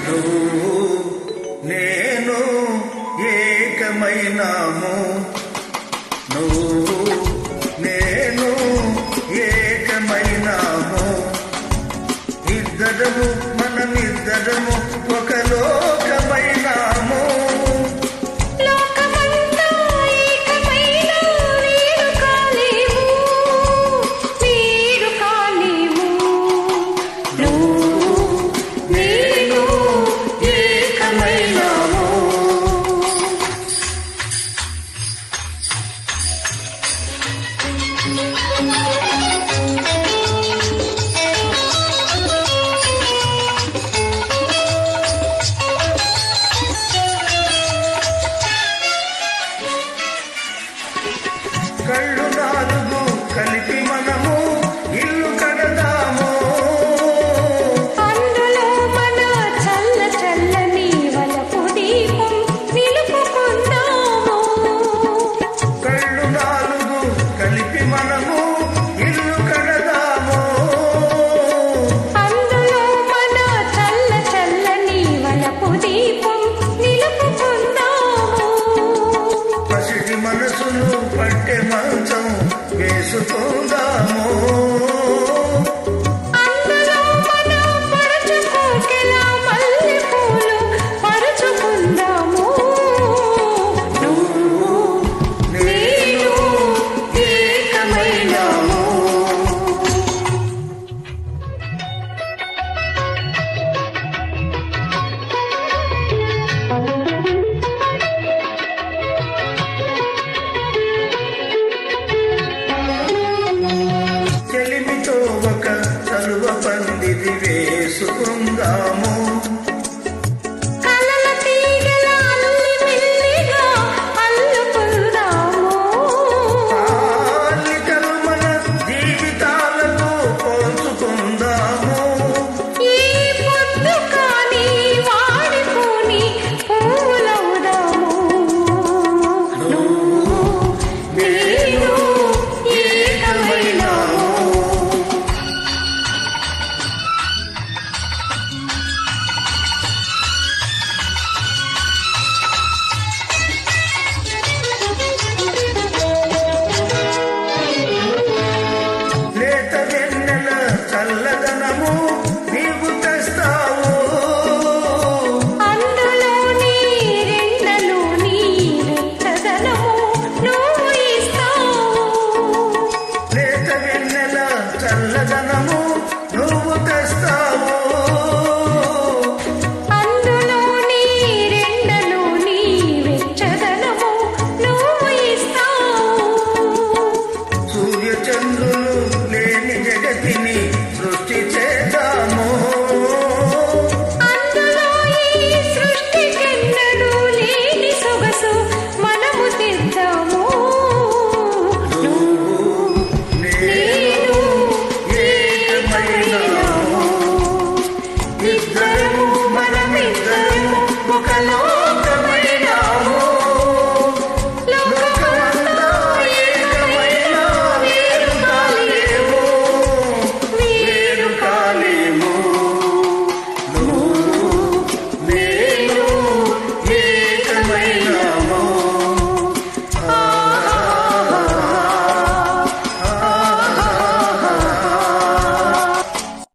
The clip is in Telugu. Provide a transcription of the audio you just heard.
నువ్వు నేను ఏకమైనాము, నువ్వు నేను ఏకమైనాము, ఇద్దరము మనమిద్దరము ఒక లోకమైనాము. కళ్ళు నాలుగు కలిపి మనము ఇల్లు కడదాము, అందులో మన చల్ల చల్లని వలపు దీపం నిలుపుకుందాము. కళ్ళు నాలుగు కలిపి మనము ఇల్లు కడదాము, అందులో మన చల్ల చల్లని వలపు దీపం నిలుపుకుందాము. పసిడి మనసులు పట్టె మంచం వేసుకుందాము, అందులో మన పరుచుకోకెలా మల్లె పూలు పరుచుకుందాము. నువ్వు నేను ఏకమైనాము. చెలిమితో ఒక చలువ పందిరి వేసుకుందాం,